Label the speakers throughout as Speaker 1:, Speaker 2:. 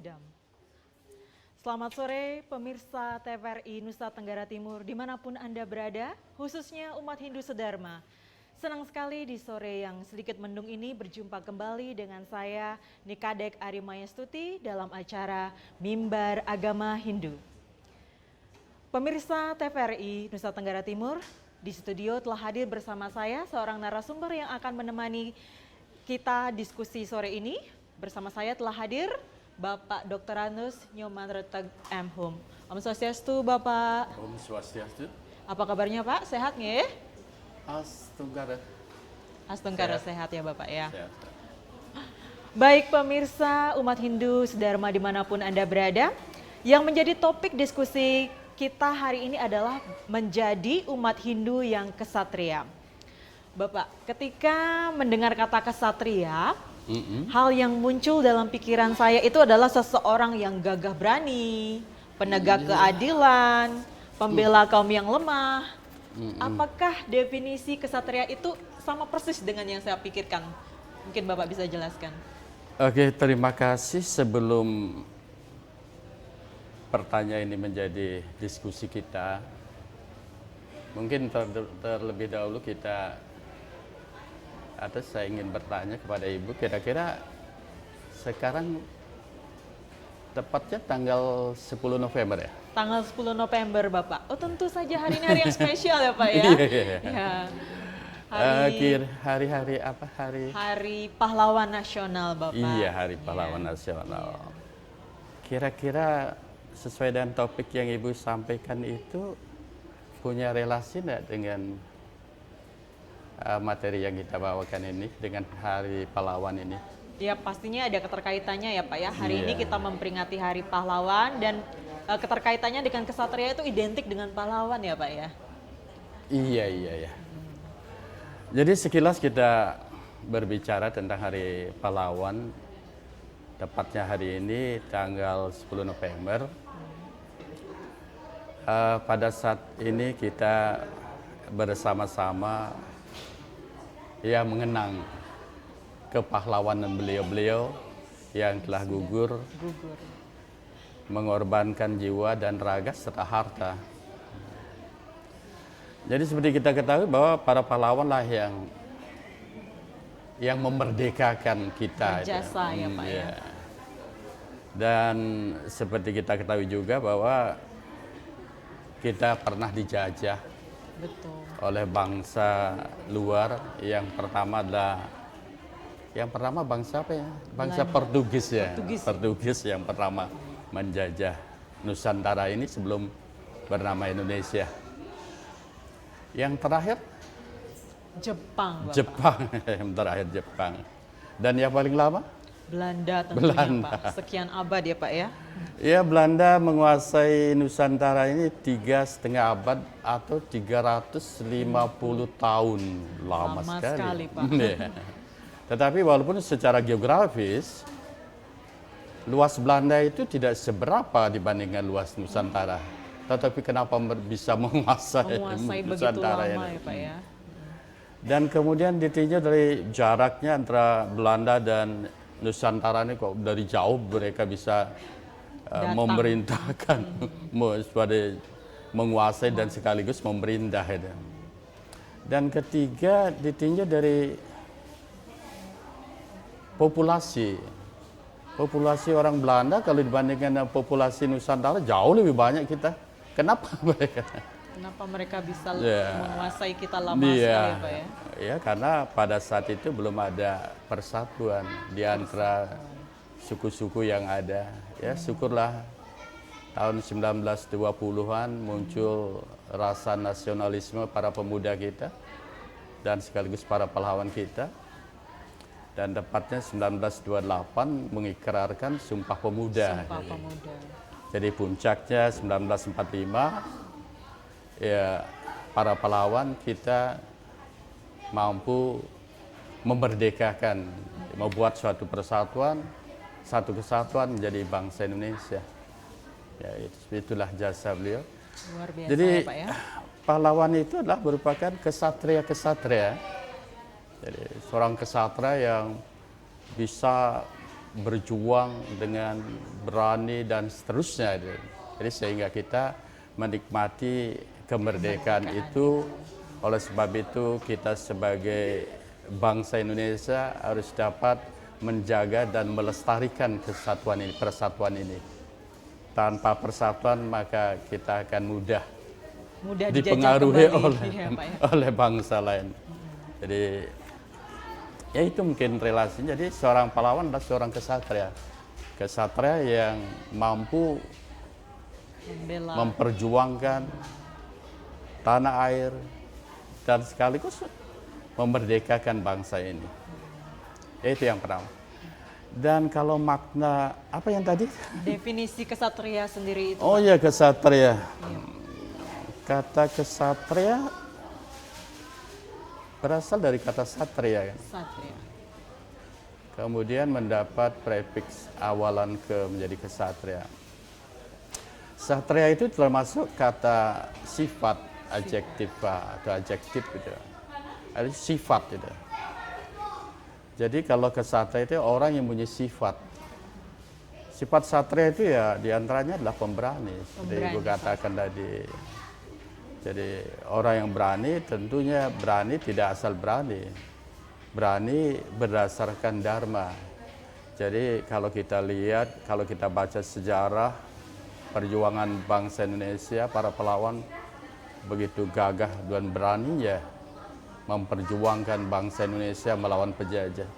Speaker 1: Sidam. Selamat sore pemirsa TVRI Nusa Tenggara Timur dimanapun Anda berada, khususnya umat Hindu sedharma. Senang sekali di sore yang sedikit mendung ini berjumpa kembali dengan saya Nikadek Arimaya Stuti dalam acara Mimbar Agama Hindu. Pemirsa TVRI Nusa Tenggara Timur, di studio telah hadir bersama saya seorang narasumber yang akan menemani kita diskusi sore ini. Bersama saya telah hadir Bapak Dr. Anus Nyomanreteg M. Hum. Om Swastiastu Bapak.
Speaker 2: Om Swastiastu.
Speaker 1: Apa kabarnya Pak? Sehat nggih?
Speaker 2: Astungkara.
Speaker 1: Astungkara sehat ya Bapak ya.
Speaker 2: Sehat.
Speaker 1: Baik pemirsa umat Hindu sedharma dimanapun Anda berada, yang menjadi topik diskusi kita hari ini adalah menjadi umat Hindu yang kesatria. Bapak, ketika mendengar kata kesatria, hal yang muncul dalam pikiran saya itu adalah seseorang yang gagah berani, penegak keadilan, pembela kaum yang lemah. Apakah definisi kesatria itu sama persis dengan yang saya pikirkan? Mungkin Bapak bisa jelaskan.
Speaker 2: Oke, terima kasih. Sebelum pertanyaan ini menjadi diskusi kita, mungkin terlebih dahulu saya ingin bertanya kepada Ibu, kira-kira sekarang tepatnya tanggal 10 November ya?
Speaker 1: Tanggal 10 November Bapak. Oh tentu saja hari ini hari yang spesial ya Pak ya? Ya.
Speaker 2: Hari-hari apa?
Speaker 1: Hari Pahlawan Nasional Bapak.
Speaker 2: Iya, Hari Pahlawan Nasional. Kira-kira sesuai dengan topik yang Ibu sampaikan itu punya relasi enggak dengan materi yang kita bawakan ini dengan Hari Pahlawan ini?
Speaker 1: Ya pastinya ada keterkaitannya ya Pak ya. Hari ini kita memperingati Hari Pahlawan dan keterkaitannya dengan kesatria itu identik dengan pahlawan ya Pak ya?
Speaker 2: Iya. Jadi sekilas kita berbicara tentang Hari Pahlawan, tepatnya hari ini tanggal 10 November. Pada saat ini kita bersama-sama mengenang kepahlawanan beliau-beliau yang telah gugur, mengorbankan jiwa dan raga serta harta. Jadi seperti kita ketahui bahwa para pahlawan lah yang memerdekakan kita.
Speaker 1: Berjasa ya Pak ya.
Speaker 2: Dan seperti kita ketahui juga bahwa kita pernah dijajah.
Speaker 1: Betul.
Speaker 2: Oleh bangsa luar. Yang pertama bangsa apa ya? Bangsa Portugis ya. Portugis yang pertama menjajah Nusantara ini sebelum bernama Indonesia. Yang terakhir
Speaker 1: Jepang Bapak.
Speaker 2: Jepang. Yang terakhir Jepang. Dan yang paling lama
Speaker 1: Belanda tentunya Pak. Sekian abad ya Pak ya.
Speaker 2: Ya, Belanda menguasai Nusantara ini 3,5 abad atau 350 tahun. Lama sekali Pak. Tetapi walaupun secara geografis luas Belanda itu tidak seberapa dibandingkan luas Nusantara. Tetapi kenapa bisa menguasai Nusantara
Speaker 1: begitu lama
Speaker 2: ini?
Speaker 1: Ya Pak ya.
Speaker 2: Dan kemudian ditinjau dari jaraknya antara Belanda dan Nusantara ini, kok dari jauh mereka bisa memerintahkan, menguasai dan sekaligus memerintah. Dan ketiga ditinjau dari populasi orang Belanda kalau dibandingkan dengan populasi Nusantara jauh lebih banyak kita. Kenapa
Speaker 1: mereka bisa menguasai kita lama sekali Pak ya?
Speaker 2: Ya, karena pada saat itu belum ada persatuan di antara suku-suku yang ada. Ya, syukurlah tahun 1920-an muncul rasa nasionalisme para pemuda kita dan sekaligus para pahlawan kita. Dan tepatnya 1928 mengikrarkan Sumpah Pemuda. Jadi puncaknya 1945 ya, para pahlawan kita mampu memerdekakan, membuat suatu persatuan, satu kesatuan menjadi bangsa Indonesia. Ya, itulah jasa beliau.
Speaker 1: Luar biasa.
Speaker 2: Jadi
Speaker 1: ya, Pak, ya?
Speaker 2: pahlawan itu adalah merupakan kesatria-kesatria. Jadi seorang kesatria yang bisa berjuang dengan berani dan seterusnya. Jadi sehingga kita menikmati kemerdekaan itu. Oleh sebab itu kita sebagai bangsa Indonesia harus dapat menjaga dan melestarikan kesatuan ini, persatuan ini. Tanpa persatuan maka kita akan mudah dipengaruhi oleh bangsa lain. Jadi ya itu mungkin relasinya. Jadi seorang pahlawan adalah seorang kesatria yang mampu memperjuangkan tanah air dan sekaligus memerdekakan bangsa ini. Itu yang pertama. Dan kalau makna apa yang tadi?
Speaker 1: Definisi kesatria sendiri itu.
Speaker 2: Oh ya, kesatria. Kata kesatria berasal dari kata satria kan?
Speaker 1: Satria.
Speaker 2: Kemudian mendapat prefiks awalan ke menjadi kesatria. Satria itu termasuk kata sifat, adjektif atau adjektif gitu. Ada sifat itu. Jadi kalau kesatria itu orang yang punya sifat. Sifat satria itu ya diantaranya adalah pemberani. Seperti ibu katakan tadi. Jadi orang yang berani tentunya berani tidak asal berani. Berani berdasarkan dharma. Jadi kalau kita lihat, kalau kita baca sejarah perjuangan bangsa Indonesia, para pahlawan begitu gagah dan beraninya memperjuangkan bangsa Indonesia melawan penjajah.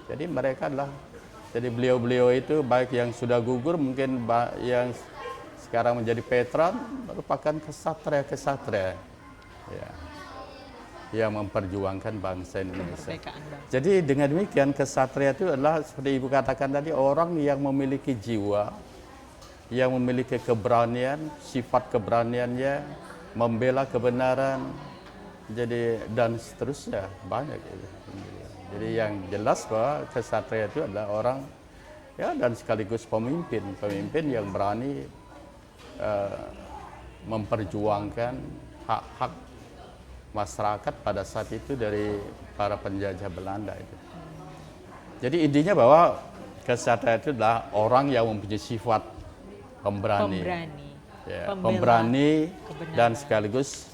Speaker 2: Jadi mereka adalah, jadi beliau-beliau itu baik yang sudah gugur mungkin yang sekarang menjadi veteran merupakan kesatria ya, yang memperjuangkan bangsa Indonesia. Jadi dengan demikian kesatria itu adalah seperti ibu katakan tadi, orang yang memiliki jiwa, yang memiliki keberanian, sifat keberaniannya, membela kebenaran, jadi dan seterusnya banyak. Jadi yang jelas bahwa kesatria itu adalah orang ya dan sekaligus pemimpin yang berani memperjuangkan hak-hak masyarakat pada saat itu dari para penjajah Belanda itu. Jadi intinya bahwa kesatria itu adalah orang yang mempunyai sifat pemberani dan sekaligus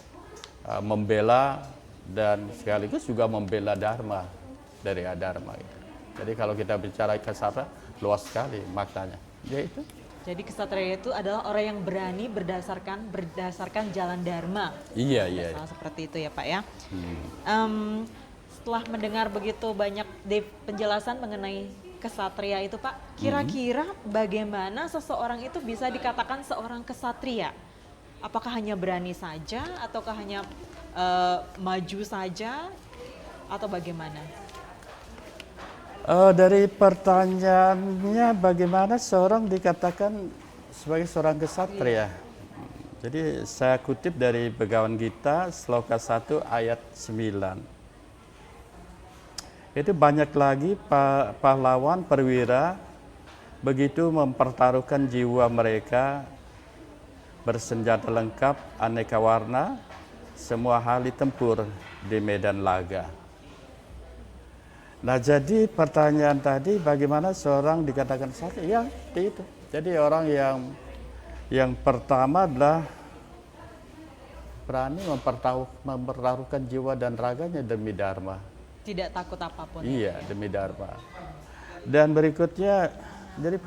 Speaker 2: membela dan sekaligus juga membela dharma dari adharma. Jadi kalau kita bicara kesatria luas sekali maknanya. Ya itu.
Speaker 1: Jadi kesatria itu adalah orang yang berani berdasarkan jalan dharma.
Speaker 2: Iya.
Speaker 1: Seperti itu ya Pak ya. Setelah mendengar begitu banyak penjelasan mengenai kesatria itu Pak, kira-kira bagaimana seseorang itu bisa dikatakan seorang kesatria? Apakah hanya berani saja, ataukah hanya maju saja, atau bagaimana?
Speaker 2: Dari pertanyaannya bagaimana seorang dikatakan sebagai seorang kesatria. Jadi saya kutip dari Begawan Gita, Sloka 1 ayat 9. Itu banyak lagi pahlawan perwira begitu mempertaruhkan jiwa mereka bersenjata lengkap aneka warna, semua hal ditempur di medan laga. Nah jadi pertanyaan tadi bagaimana seorang dikatakan kesatria? Ya itu. Jadi orang yang pertama adalah berani mempertaruhkan jiwa dan raganya demi dharma.
Speaker 1: Tidak takut apapun.
Speaker 2: Iya, demi dharma. Dan berikutnya jadi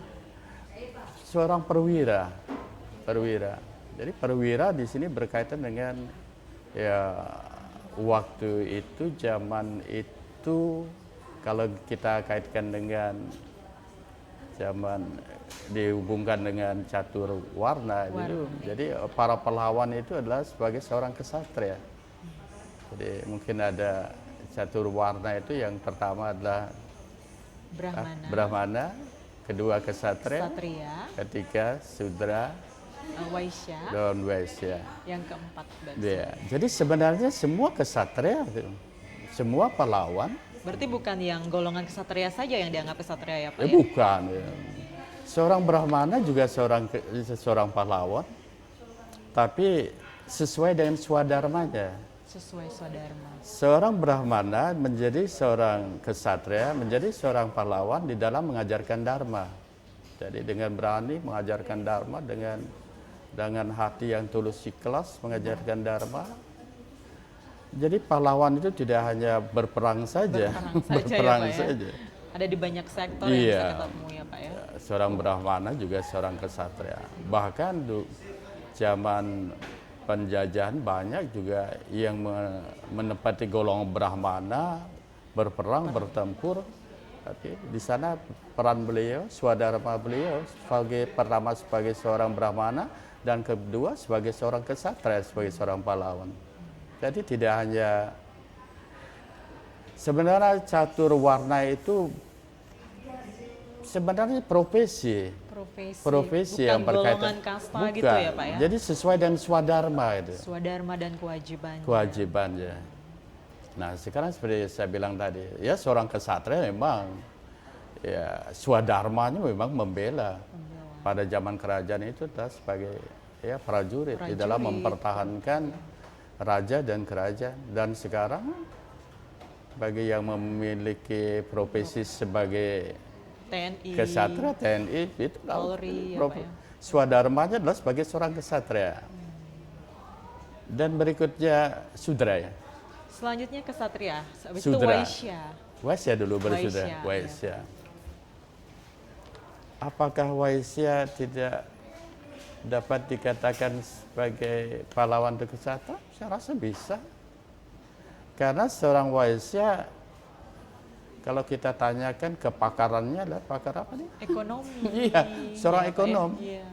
Speaker 2: seorang perwira. Jadi perwira di sini berkaitan dengan ya waktu itu, zaman itu, kalau kita kaitkan dengan zaman dihubungkan dengan catur warna. Jadi para pahlawan itu adalah sebagai seorang kesatria. Jadi mungkin ada catur warna itu yang pertama adalah Brahmana, kedua kesatria, ketiga Sudra, dan Waisya.
Speaker 1: Yang keempat.
Speaker 2: Ya. Jadi sebenarnya semua kesatria, semua pahlawan.
Speaker 1: Berarti bukan yang golongan kesatria saja yang dianggap kesatria ya Pak?
Speaker 2: Bukan. Ya. Seorang Brahmana juga seorang pahlawan, tapi sesuai dengan swadharmanya.
Speaker 1: Sesuai swadharma.
Speaker 2: Seorang Brahmana menjadi seorang kesatria, menjadi seorang pahlawan di dalam mengajarkan dharma. Jadi dengan berani mengajarkan dharma, dengan hati yang tulus ikhlas mengajarkan dharma. Jadi pahlawan itu tidak hanya berperang saja,
Speaker 1: Berperang saja, ya, Pak, ya. Ada di banyak sektor yang bisa kita temui ya Pak ya.
Speaker 2: Seorang Brahmana juga seorang kesatria. Bahkan zaman penjajahan banyak juga yang menempati golongan Brahmana, berperang, bertempur. Tapi di sana peran beliau, swadharma beliau pertama sebagai seorang Brahmana dan kedua sebagai seorang kesatria, sebagai seorang pahlawan. Jadi tidak hanya sebenarnya catur warna itu sebenarnya profesi
Speaker 1: Bukan
Speaker 2: yang berkaitan
Speaker 1: golongan kasta gitu ya Pak ya.
Speaker 2: Jadi sesuai dengan swadharma itu.
Speaker 1: Swadharma dan
Speaker 2: Kewajibannya. Nah, sekarang seperti saya bilang tadi, ya seorang kesatria memang ya swadharmanya memang membela. Pada zaman kerajaan itu sebagai ya prajurit di dalam mempertahankan raja dan kerajaan. Dan sekarang bagi yang memiliki profesi sebagai
Speaker 1: TNI,
Speaker 2: kesatria, TNI itu
Speaker 1: Polri, ya, Pak, ya.
Speaker 2: swadharmanya adalah sebagai seorang kesatria. Dan berikutnya sudra ya.
Speaker 1: Selanjutnya kesatria, habis itu
Speaker 2: Sudra.
Speaker 1: Waisya.
Speaker 2: Waisya dulu baru sudra. Waisya.
Speaker 1: Ya.
Speaker 2: Apakah Waisya tidak dapat dikatakan sebagai pahlawan untuk kesatria? Saya rasa bisa. Karena seorang Waisya, kalau kita tanyakan kepakarannya adalah pakar apa nih?
Speaker 1: Ekonomi.
Speaker 2: Iya, seorang
Speaker 1: ya,
Speaker 2: ekonom.
Speaker 1: Ya.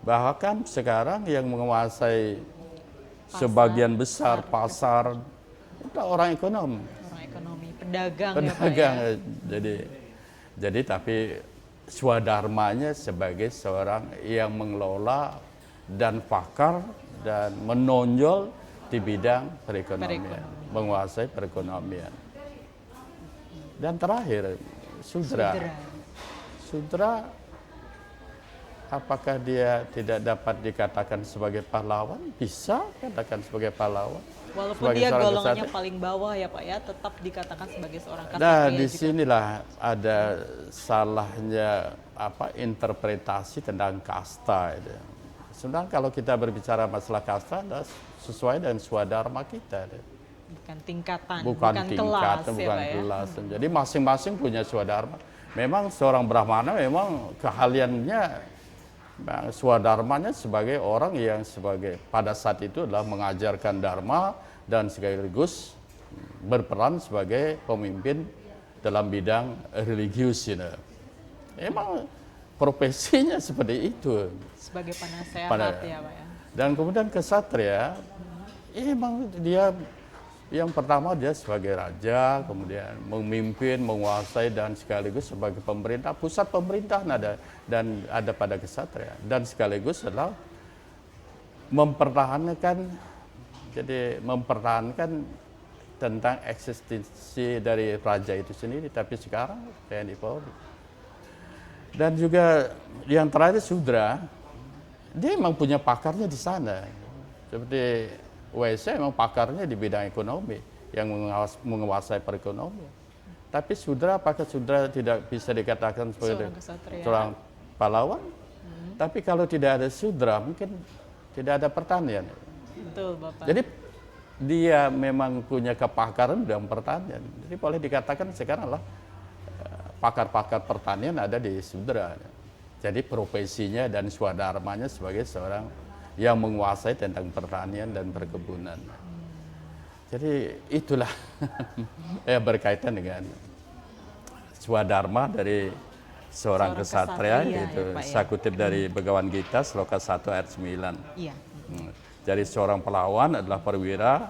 Speaker 2: Bahkan sekarang yang menguasai sebagian besar pasar itu orang ekonom.
Speaker 1: Orang ekonomi, pedagang,
Speaker 2: Pedagang.
Speaker 1: ya Pak ya.
Speaker 2: Jadi tapi swadharmanya sebagai seorang yang mengelola dan pakar dan menonjol di bidang perekonomian, menguasai perekonomian. Dan terakhir, sudra. Sudra, apakah dia tidak dapat dikatakan sebagai pahlawan? Bisa katakan sebagai pahlawan.
Speaker 1: Walaupun
Speaker 2: sebagai
Speaker 1: dia golongannya
Speaker 2: kesatria.
Speaker 1: paling bawah ya Pak ya, tetap dikatakan sebagai seorang kesatria.
Speaker 2: Nah, disinilah ada salahnya interpretasi tentang kasta itu. Sebenarnya kalau kita berbicara masalah kasta, sesuai dengan swadharma kita.
Speaker 1: Bukan tingkatan,
Speaker 2: bukan
Speaker 1: kelas,
Speaker 2: bukan
Speaker 1: ya,
Speaker 2: kelas. Jadi masing-masing punya swadharma. Memang seorang Brahmana memang keahliannya, swadharmanya sebagai orang yang pada saat itu adalah mengajarkan dharma dan sekaligus berperan sebagai pemimpin dalam bidang religius. Emang profesinya seperti itu.
Speaker 1: Sebagai penasehat ya Pak ya.
Speaker 2: Dan kemudian kesatria, emang dia yang pertama dia sebagai raja, kemudian memimpin, menguasai dan sekaligus sebagai pemerintah, pusat pemerintahan ada pada kesatria, dan sekaligus adalah mempertahankan tentang eksistensi dari raja itu sendiri, tapi sekarang TNI Polri. Dan juga yang terakhir sudra, dia memang punya pakarnya di sana. Seperti Waisya memang pakarnya di bidang ekonomi, yang menguasai perekonomian. Tapi sudra, apakah sudra tidak bisa dikatakan sebagai seorang pahlawan? Tapi kalau tidak ada sudra, mungkin tidak ada pertanian.
Speaker 1: Betul, Bapak.
Speaker 2: Jadi dia memang punya kepakaran dalam pertanian. Jadi boleh dikatakan sekarang lah pakar-pakar pertanian ada di sudra. Jadi profesinya dan swadharmanya sebagai seorang yang menguasai tentang pertanian dan perkebunan. Jadi itulah berkaitan dengan swadharma dari seorang kesatria, itu
Speaker 1: ya,
Speaker 2: saya kutip dari Bhagavad Gita sloka 1 ayat 9.
Speaker 1: Iya.
Speaker 2: Jadi seorang pahlawan adalah perwira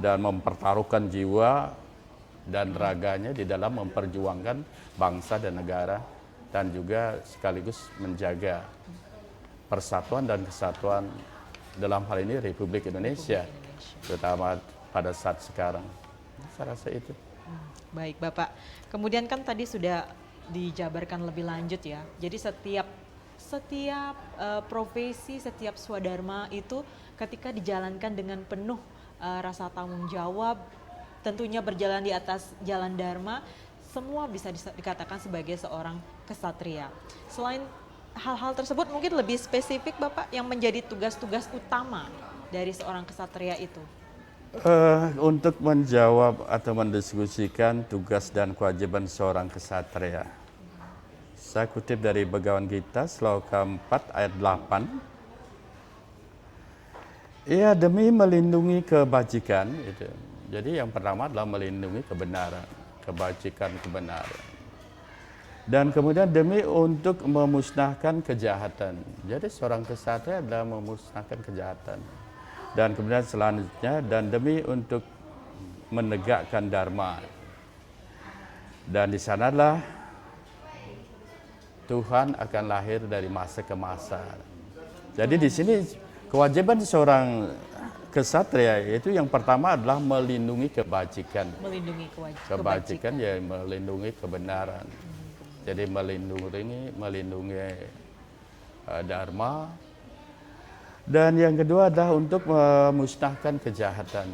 Speaker 2: dan mempertaruhkan jiwa dan raganya di dalam memperjuangkan bangsa dan negara, dan juga sekaligus menjaga persatuan dan kesatuan dalam hal ini Republik Indonesia, terutama pada saat sekarang. Saya rasa itu.
Speaker 1: Baik Bapak, kemudian kan tadi sudah dijabarkan lebih lanjut ya. Jadi setiap profesi, setiap swadharma itu ketika dijalankan dengan penuh rasa tanggung jawab, tentunya berjalan di atas jalan dharma, semua bisa dikatakan sebagai seorang kesatria. Selain hal-hal tersebut, mungkin lebih spesifik Bapak yang menjadi tugas-tugas utama dari seorang kesatria itu.
Speaker 2: Untuk menjawab atau mendiskusikan tugas dan kewajiban seorang kesatria, saya kutip dari Bhagavad Gita sloka 4 ayat 8. Ia demi melindungi kebajikan, gitu. Jadi yang pertama adalah melindungi kebenaran, kebajikan, kebenaran. Dan kemudian demi untuk memusnahkan kejahatan. Jadi seorang kesatria adalah memusnahkan kejahatan. Dan kemudian selanjutnya, dan demi untuk menegakkan dharma. Dan di sanalah Tuhan akan lahir dari masa ke masa. Jadi di sini kewajiban seorang kesatria itu yang pertama adalah melindungi kebajikan.
Speaker 1: Melindungi
Speaker 2: Kebajikan ya melindungi kebenaran. Jadi melindungi dharma. Dan yang kedua adalah untuk memusnahkan kejahatan.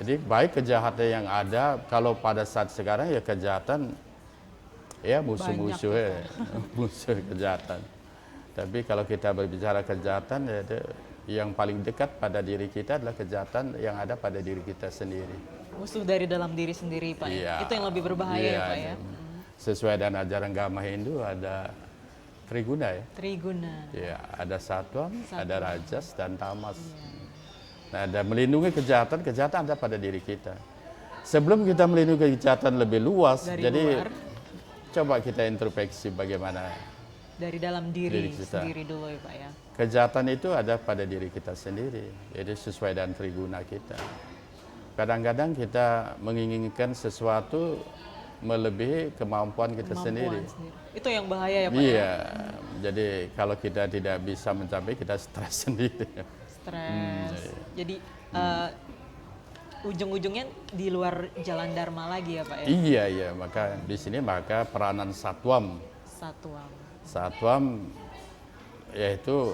Speaker 2: Jadi baik kejahatan yang ada, kalau pada saat sekarang ya kejahatan, ya musuh-musuhnya, musuh kejahatan. Tapi kalau kita berbicara kejahatan, ya yang paling dekat pada diri kita adalah kejahatan yang ada pada diri kita sendiri.
Speaker 1: Musuh dari dalam diri sendiri Pak.
Speaker 2: Ya.
Speaker 1: Itu yang lebih berbahaya ya Pak ya.
Speaker 2: Sesuai dengan ajaran agama Hindu ada Triguna ya.
Speaker 1: Triguna.
Speaker 2: Ya, ada satwam, ada rajas dan tamas. Nah, dan melindungi kejahatan ada pada diri kita. Sebelum kita melindungi kejahatan lebih luas,
Speaker 1: dari
Speaker 2: jadi
Speaker 1: luar,
Speaker 2: coba kita introspeksi bagaimana
Speaker 1: dari dalam diri sendiri dulu ya Pak ya.
Speaker 2: Kejahatan itu ada pada diri kita sendiri, jadi sesuai dengan triguna kita. Kadang-kadang kita menginginkan sesuatu melebihi kemampuan kita sendiri.
Speaker 1: Itu yang bahaya ya Pak
Speaker 2: Iya,
Speaker 1: ya?
Speaker 2: jadi kalau kita tidak bisa mencapai, kita stres sendiri.
Speaker 1: Stres. Jadi ujung-ujungnya di luar jalan dharma lagi ya Pak ya?
Speaker 2: Iya, maka di sini peranan satwam. Satwam yaitu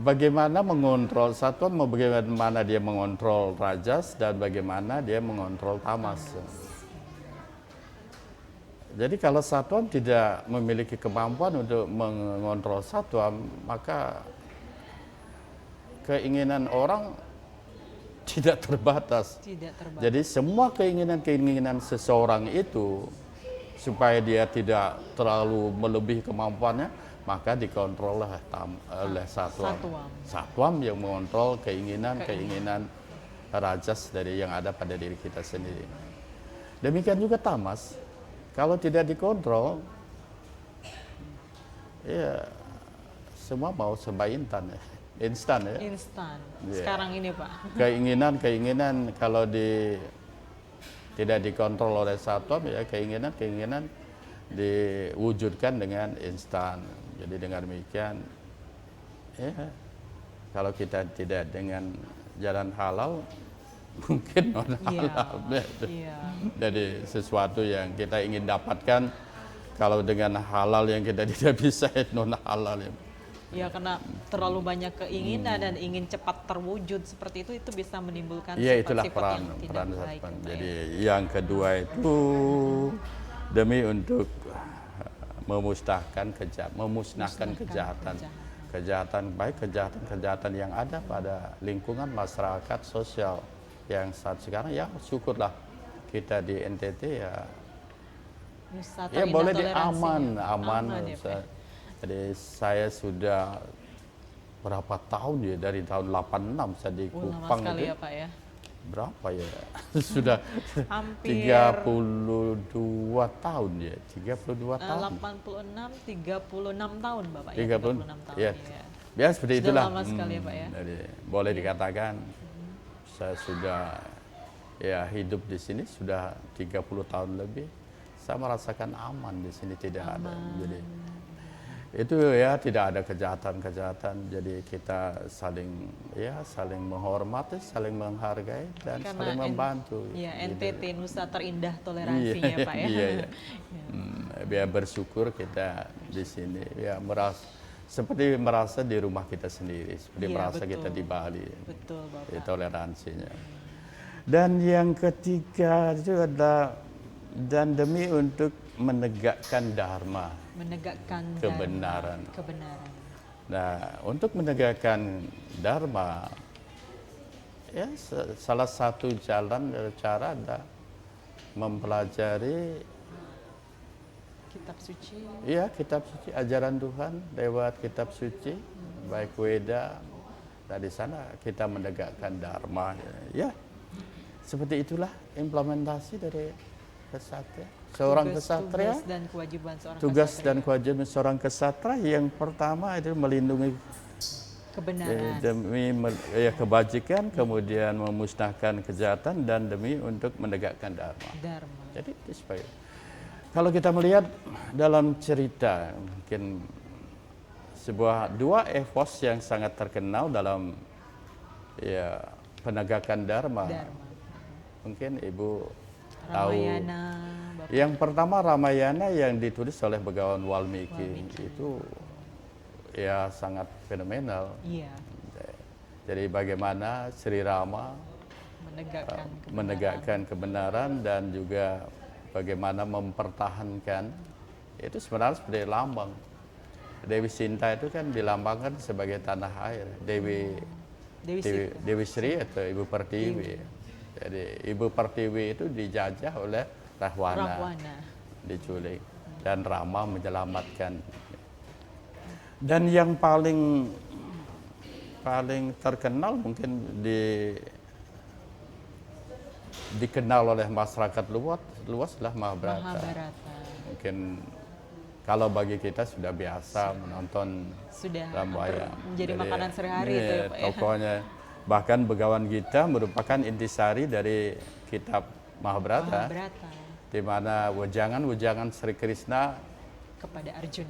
Speaker 2: bagaimana mengontrol satwam, bagaimana dia mengontrol rajas, dan bagaimana dia mengontrol tamas. Jadi kalau satwam tidak memiliki kemampuan untuk mengontrol satwam, maka keinginan orang tidak terbatas. Jadi semua keinginan seseorang itu, supaya dia tidak terlalu melebihi kemampuannya, maka dikontrol oleh satwam. Satwam yang mengontrol keinginan rajas dari yang ada pada diri kita sendiri. Demikian juga tamas. Kalau tidak dikontrol, ya semua mau serba instan ya. Instan.
Speaker 1: Sekarang ini Pak.
Speaker 2: Keinginan kalau tidak dikontrol oleh satwam, ya keinginan diwujudkan dengan instan. Jadi dengan demikian, ya kalau kita tidak dengan jalan halal, mungkin non halal. Jadi sesuatu yang kita ingin dapatkan, kalau dengan halal yang kita tidak bisa, non halal ya.
Speaker 1: Ya karena terlalu banyak keinginan dan ingin cepat terwujud seperti itu bisa menimbulkan
Speaker 2: sifat-sifat
Speaker 1: yang tidak baik.
Speaker 2: Jadi yang kedua itu demi untuk memusnahkan kejahatan, baik kejahatan yang ada pada lingkungan masyarakat sosial yang saat sekarang, ya syukurlah kita di NTT ya boleh aman. Ya, jadi saya sudah berapa tahun ya, dari tahun 86 saya di Kupang
Speaker 1: sekali ya Pak ya.
Speaker 2: Berapa ya? Sudah
Speaker 1: hampir
Speaker 2: 32 tahun ya, 32 tahun.
Speaker 1: 36 tahun Bapak
Speaker 2: 36
Speaker 1: ya. 36 tahun.
Speaker 2: Ya. Ya seperti
Speaker 1: sudah
Speaker 2: itulah.
Speaker 1: Lama sekali ya Pak ya.
Speaker 2: Jadi, boleh dikatakan saya sudah ya hidup di sini sudah 30 tahun lebih. Saya merasakan aman di sini, tidak ada. Jadi itu ya tidak ada kejahatan. Jadi kita saling menghormati, saling menghargai, dan karena saling membantu.
Speaker 1: Iya, NTT Nusa terindah toleransinya Pak ya.
Speaker 2: Iya. Biar bersyukur kita di sini ya seperti merasa di rumah kita sendiri, seperti
Speaker 1: Iya,
Speaker 2: merasa kita
Speaker 1: betul.
Speaker 2: di Bali.
Speaker 1: Betul,
Speaker 2: Di
Speaker 1: Bapak.
Speaker 2: toleransinya. Dan yang ketiga itu adalah dan demi untuk menegakkan dharma,
Speaker 1: Menegakkan
Speaker 2: kebenaran.
Speaker 1: dharma, kebenaran.
Speaker 2: Nah, untuk menegakkan dharma, ya salah satu jalan cara adalah mempelajari
Speaker 1: Kitab suci.
Speaker 2: ya kitab suci, ajaran Tuhan lewat kitab suci, baik Weda. Dari sana kita menegakkan dharma. Ya, seperti itulah implementasi dari kesatria. Seorang kesatria,
Speaker 1: Tugas dan kewajiban seorang
Speaker 2: tugas
Speaker 1: kesatria.
Speaker 2: dan kewajiban seorang kesatria yang pertama itu melindungi
Speaker 1: Kebenaran.
Speaker 2: demi kebajikan, kemudian memusnahkan kejahatan, dan demi untuk menegakkan dharma.
Speaker 1: Dharma.
Speaker 2: Jadi itu supaya kalau kita melihat dalam cerita mungkin dua epos yang sangat terkenal dalam ya penegakan dharma.
Speaker 1: Dharma.
Speaker 2: Mungkin Ibu tahu.
Speaker 1: Ramayana. Bapak.
Speaker 2: Yang pertama Ramayana yang ditulis oleh Begawan Walmiki. Itu ya sangat fenomenal.
Speaker 1: Iya.
Speaker 2: Jadi bagaimana Sri Rama menegakkan kebenaran dan juga bagaimana mempertahankan, itu sebenarnya seperti lambang. Dewi Sinta itu kan dilambangkan sebagai tanah air. Dewi Sri atau Ibu Pertiwi. Jadi Ibu Pertiwi itu dijajah oleh Rahwana. Diculik. Dan Rama menyelamatkan. Dan yang paling terkenal mungkin dikenal oleh masyarakat luaslah Mahabharata. Mungkin kalau bagi kita sudah biasa menonton Ramayana,
Speaker 1: menjadi makanan sehari itu ya, Pak, ya.
Speaker 2: Pokoknya bahkan Begawan Gita merupakan intisari dari kitab Mahabharata. Di mana wejangan Sri Krishna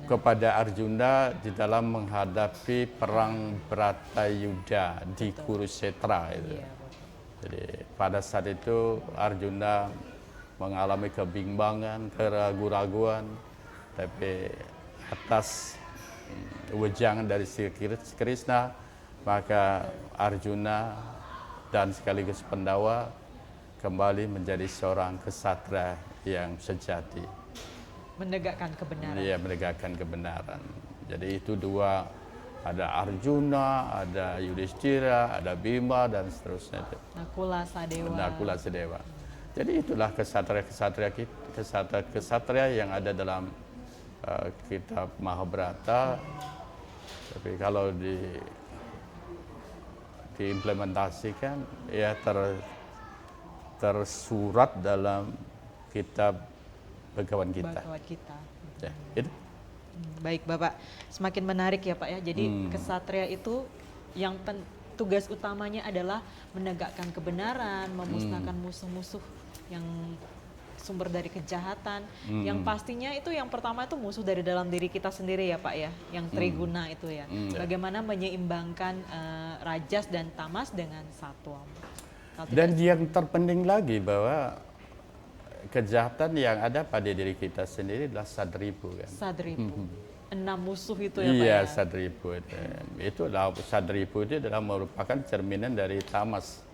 Speaker 2: kepada Arjuna di dalam menghadapi perang Bratayuda di Kurukshetra itu.
Speaker 1: Iya.
Speaker 2: Jadi pada saat itu Arjuna mengalami kebimbangan, keraguan-raguan, tapi atas wejangan dari Sri Krishna, maka Arjuna dan sekaligus Pandawa kembali menjadi seorang kesatria yang sejati.
Speaker 1: Menegakkan kebenaran.
Speaker 2: Iya, menegakkan kebenaran. Jadi itu dua, ada Arjuna, ada Yudhistira, ada Bima, dan seterusnya. Nakula Sadewa. Jadi itulah kesatria yang ada dalam kitab Mahabharata. Tapi kalau diimplementasikan, ya tersurat dalam kitab Begawan Gita. Ya, itu.
Speaker 1: Baik Bapak, semakin menarik ya Pak ya. Jadi kesatria itu yang tugas utamanya adalah menegakkan kebenaran, memusnahkan musuh-musuh yang sumber dari kejahatan. Yang pastinya itu yang pertama itu musuh dari dalam diri kita sendiri ya Pak ya, yang triguna itu ya. Bagaimana menyeimbangkan rajas dan tamas dengan satwa.
Speaker 2: Dan yang terpenting lagi bahwa kejahatan yang ada pada diri kita sendiri adalah sadripu kan.
Speaker 1: Sadripu. 6 musuh itu ya Pak
Speaker 2: iya,
Speaker 1: ya.
Speaker 2: sadripu itu sadripu itu adalah merupakan cerminan dari tamas,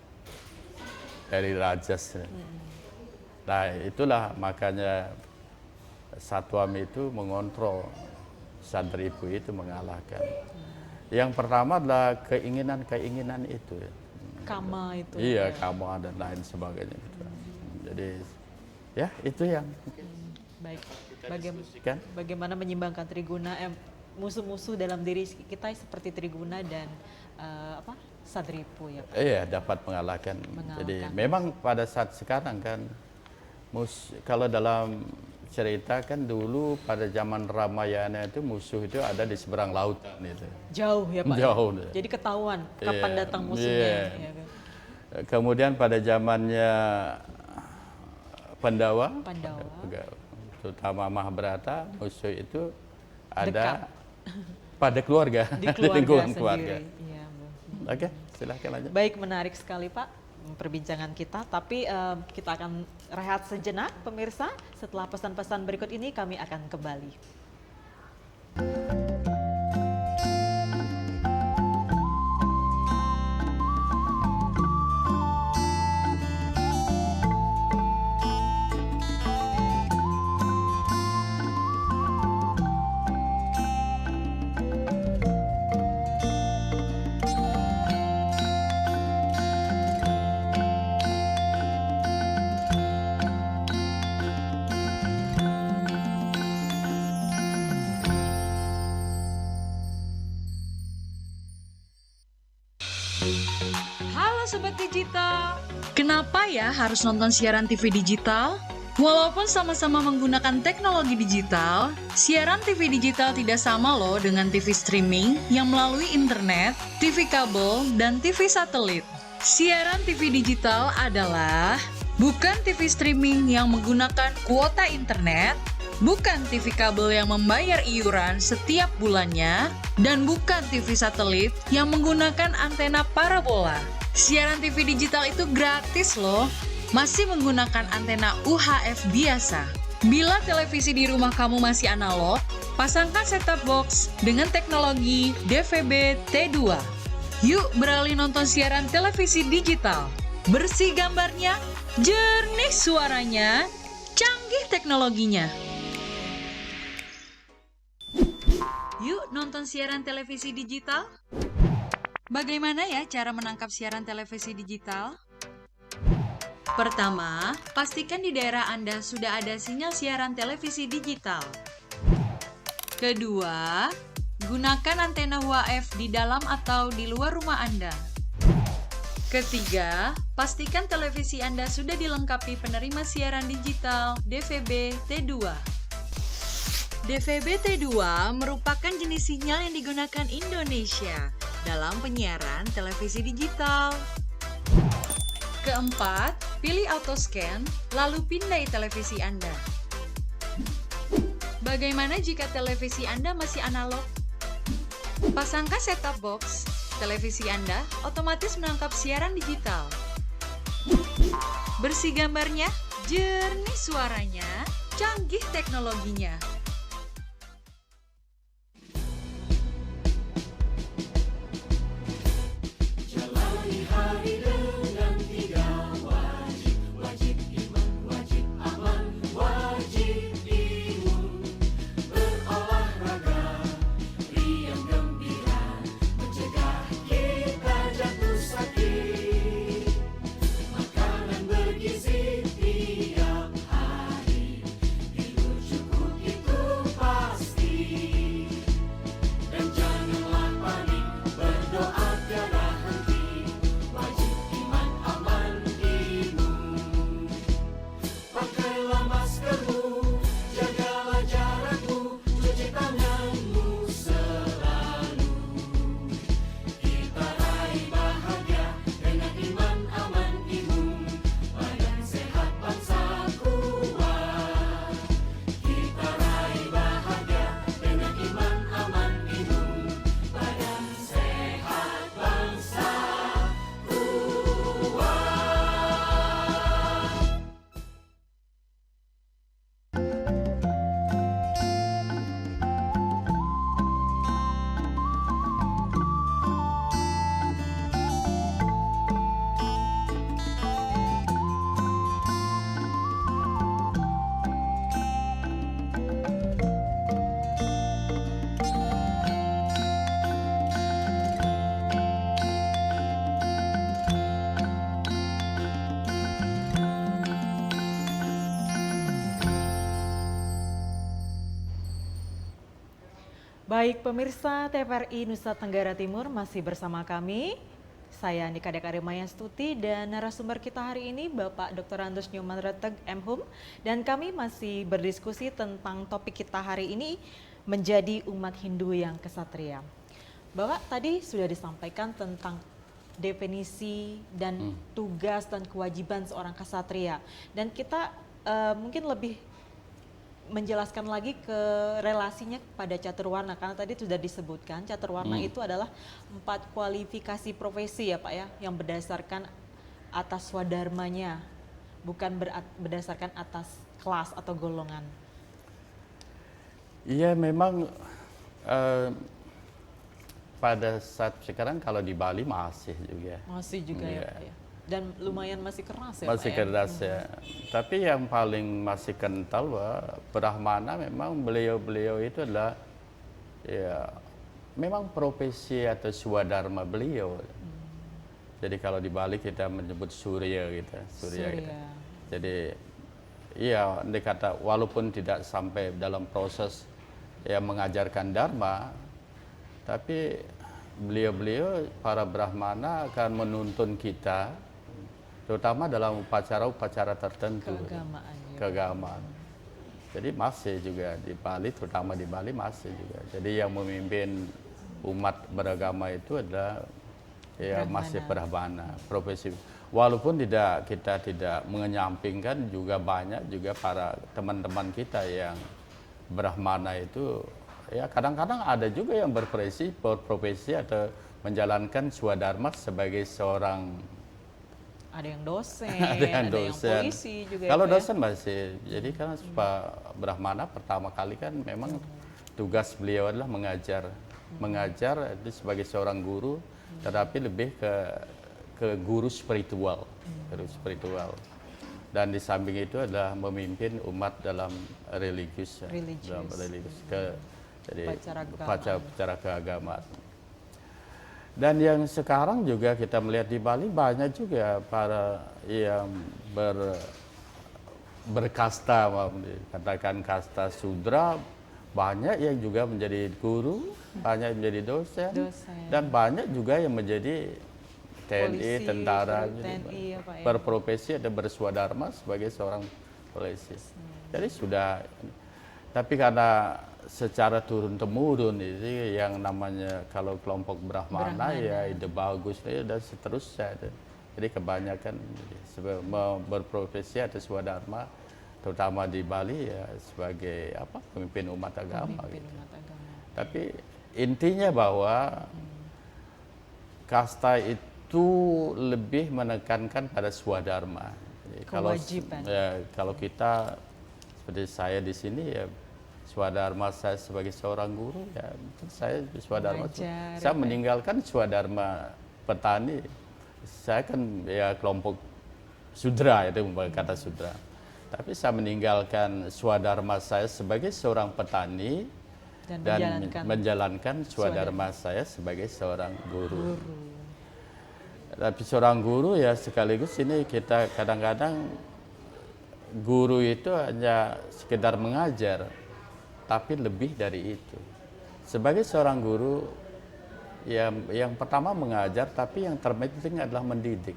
Speaker 2: dari rajas. Nah, itulah makanya Satwam itu mengontrol, sadripu itu mengalahkan. Yang pertama adalah keinginan itu.
Speaker 1: Kama itu.
Speaker 2: Iya, kama dan lain sebagainya. Jadi ya itu yang
Speaker 1: baik. Bagaimana menyimbangkan triguna, musuh-musuh dalam diri kita seperti triguna dan sadripu ya Pak.
Speaker 2: Iya, dapat mengalahkan. Jadi memang pada saat sekarang kan kalau dalam cerita kan dulu pada zaman Ramayana itu musuh itu ada di seberang lautan itu.
Speaker 1: Jauh ya Pak.
Speaker 2: Jauh.
Speaker 1: Ya? Jadi ketahuan kapan datang musuhnya. Ya, kan?
Speaker 2: Kemudian pada zamannya Pandawa, terutama Mahabharata, musuh itu ada pada keluarga,
Speaker 1: di
Speaker 2: lingkungan
Speaker 1: keluarga. Ya,
Speaker 2: Oke, silahkan aja.
Speaker 1: Baik, menarik sekali Pak perbincangan kita, tapi kita akan rehat sejenak pemirsa. Setelah pesan-pesan berikut ini kami akan kembali.
Speaker 3: Halo Sobat Digital, kenapa ya harus nonton siaran TV digital? Walaupun sama-sama menggunakan teknologi digital, siaran TV digital tidak sama loh dengan TV streaming yang melalui internet, TV kabel, dan TV satelit. Siaran TV digital adalah bukan TV streaming yang menggunakan kuota internet, bukan TV kabel yang membayar iuran setiap bulannya, dan bukan TV satelit yang menggunakan antena parabola. Siaran TV digital itu gratis loh, masih menggunakan antena UHF biasa. Bila televisi di rumah kamu masih analog, pasangkan set-top box dengan teknologi DVB T2. Yuk beralih nonton siaran televisi digital. Bersih gambarnya, jernih suaranya, canggih teknologinya. Yuk nonton siaran televisi digital. Bagaimana ya cara menangkap siaran televisi digital? Pertama, pastikan di daerah Anda sudah ada sinyal siaran televisi digital. Kedua, gunakan antena UHF di dalam atau di luar rumah Anda. Ketiga, pastikan televisi Anda sudah dilengkapi penerima siaran digital DVB T2. DVB T2 merupakan jenis sinyal yang digunakan Indonesia dalam penyiaran televisi digital. Keempat, pilih auto scan, lalu pindai televisi Anda. Bagaimana jika televisi Anda masih analog? Pasangkan set-top box, televisi Anda otomatis menangkap siaran digital. Bersih gambarnya, jernih suaranya, canggih teknologinya.
Speaker 1: Baik pemirsa TVRI Nusa Tenggara Timur masih bersama kami. Saya Nika Dekaremaya Stuti dan narasumber kita hari ini Bapak Dr. Andus Nyoman Reteg MHum. Dan kami masih berdiskusi tentang topik kita hari ini menjadi umat Hindu yang kesatria. Bapak tadi sudah disampaikan tentang definisi dan tugas dan kewajiban seorang kesatria. Dan kita mungkin lebih menjelaskan lagi ke relasinya pada caturwarna karena tadi sudah disebutkan caturwarna itu adalah 4 kualifikasi profesi ya Pak ya yang berdasarkan atas swadharmanya bukan berdasarkan atas kelas atau golongan.
Speaker 2: Iya memang pada saat sekarang kalau di Bali masih juga.
Speaker 1: Masih juga ya Pak ya. Dan lumayan masih keras ya
Speaker 2: masih
Speaker 1: Pak
Speaker 2: keras ya. Tapi yang paling masih kental Brahmana memang beliau-beliau itu adalah ya memang profesi atau swadharma beliau. Jadi kalau di Bali kita menyebut Surya gitu, Surya. Gitu. Jadi iya dikata walaupun tidak sampai dalam proses ya mengajarkan dharma, tapi beliau-beliau para Brahmana akan menuntun kita, terutama dalam upacara-upacara tertentu,
Speaker 1: Keagamaan ya.
Speaker 2: keagamaan. Jadi masih juga di Bali, terutama di Bali masih juga. Jadi yang memimpin umat beragama itu adalah ya masih Brahmana, profesi. Walaupun kita tidak menyampingkan juga banyak juga para teman-teman kita yang Brahmana itu ya kadang-kadang ada juga yang berprofesi atau menjalankan swadharma sebagai seorang
Speaker 1: Ada yang dosen,
Speaker 2: ada yang
Speaker 1: polisi juga.
Speaker 2: Kalau
Speaker 1: ya, Pak,
Speaker 2: dosen masih, jadi kan Pak Brahmana pertama kali kan memang tugas beliau adalah mengajar, mengajar itu sebagai seorang guru, tetapi lebih ke guru spiritual, Dan di samping itu adalah memimpin umat dalam religius, dalam religius jadi upacara keagamaan. Dan yang sekarang juga kita melihat di Bali banyak juga para yang berkasta, katakan kasta sudra, banyak yang juga menjadi guru, banyak yang menjadi dosen, dan banyak juga yang menjadi TNI, polisi, tentara, TNI, ya, Pak, ya. Berprofesi atau berswadharma sebagai seorang polisi. Jadi sudah, tapi karena secara turun-temurun itu yang namanya kalau kelompok Brahmana ya ide bagus ya, dan seterusnya. Jadi kebanyakan berprofesi atau swadharma, terutama di Bali ya sebagai pemimpin umat agama. Tapi intinya bahwa kasta itu lebih menekankan pada swadharma.
Speaker 1: Kewajiban.
Speaker 2: Kalau kita seperti saya di sini ya swadharma saya sebagai seorang guru ya saya swadharma. Saya meninggalkan swadharma petani. Saya kan ya kelompok sudra, itu kata sudra. Tapi saya meninggalkan swadharma saya sebagai seorang petani dan menjalankan swadharma saya sebagai seorang guru. Tapi seorang guru ya sekaligus ini kita kadang-kadang guru itu hanya sekedar mengajar, tapi lebih dari itu. Sebagai seorang guru, yang pertama mengajar, tapi yang terpenting adalah mendidik.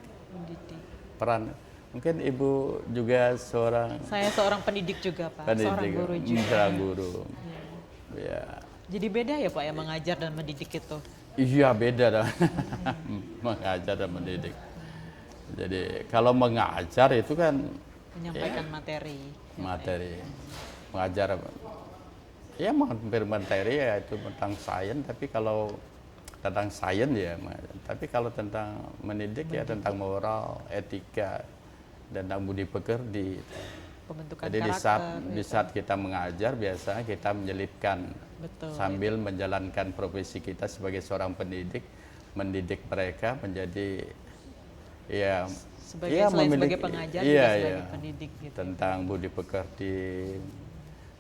Speaker 2: Peran, mungkin Ibu juga
Speaker 1: Saya seorang pendidik juga, Pak. Seorang guru juga.
Speaker 2: Seorang guru.
Speaker 1: Ya. Jadi beda ya, Pak, ya mengajar dan mendidik itu?
Speaker 2: Iya, beda dong. Mengajar dan mendidik. Jadi kalau mengajar itu kan
Speaker 1: menyampaikan materi.
Speaker 2: Mengajar ya hampir materi ya itu tentang sains, tapi kalau tentang sains ya, tapi kalau tentang mendidik ya tentang moral, etika, dan tentang budi pekerti.
Speaker 1: Pembentukan
Speaker 2: jadi
Speaker 1: karakter,
Speaker 2: di saat kita mengajar biasanya kita menyelipkan sambil menjalankan profesi kita sebagai seorang pendidik, mendidik mereka menjadi
Speaker 1: sebagai pengajar juga sebagai pendidik gitu.
Speaker 2: Tentang budi pekerti.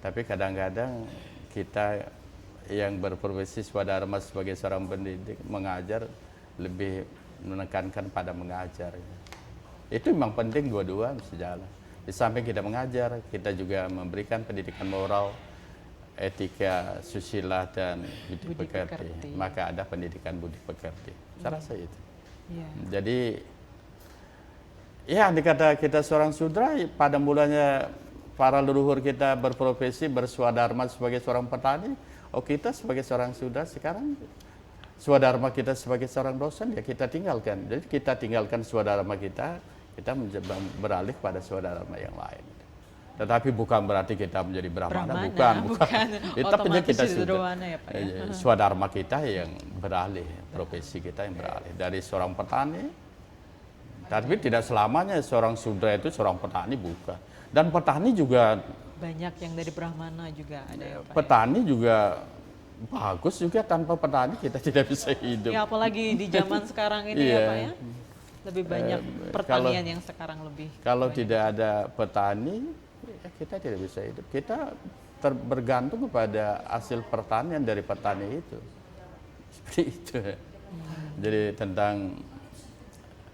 Speaker 2: Tapi kadang-kadang kita yang berprofesi swadharma sebagai seorang pendidik mengajar lebih menekankan pada mengajar. Itu memang penting, dua-dua mesti jalan. Di samping kita mengajar, kita juga memberikan pendidikan moral, etika, susila, dan budi pekerti. Maka ada pendidikan budi pekerti. Saya rasa itu. Jadi ya dikata kita seorang sudra, pada mulanya para leluhur kita berprofesi berswadharma sebagai seorang petani, kita sebagai seorang sudra sekarang swadharma kita sebagai seorang dosen ya kita tinggalkan. Jadi kita tinggalkan swadharma kita beralih pada swadharma yang lain. Tetapi bukan berarti kita menjadi Brahmana, bukan. Tapi kita sudah swadharma kita yang beralih, profesi kita yang beralih dari seorang petani. Tapi tidak selamanya seorang sudra itu seorang petani, bukan. Dan petani juga
Speaker 1: banyak yang dari Brahmana juga ada ya, Pak.
Speaker 2: Petani juga bagus juga, tanpa petani kita tidak bisa hidup.
Speaker 1: Ya apalagi di zaman sekarang ini ya, Pak ya. Lebih banyak pertanian yang sekarang lebih.
Speaker 2: Kalau tidak ada petani, kita tidak bisa hidup. Kita bergantung kepada hasil pertanian dari petani itu. Seperti itu. Jadi tentang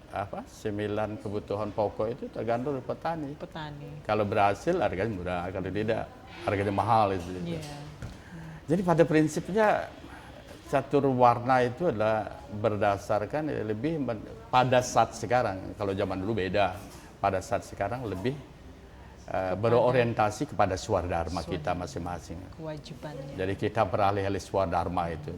Speaker 2: 9 kebutuhan pokok itu tergantung dari petani. Kalau berhasil harganya murah, kalau tidak harganya mahal itu. Jadi pada prinsipnya catur warna itu adalah berdasarkan pada saat sekarang. Kalau zaman dulu beda. Pada saat sekarang lebih berorientasi kepada swadharma kita masing-masing.
Speaker 1: Kewajibannya.
Speaker 2: Jadi kita beralih-alih swadharma itu.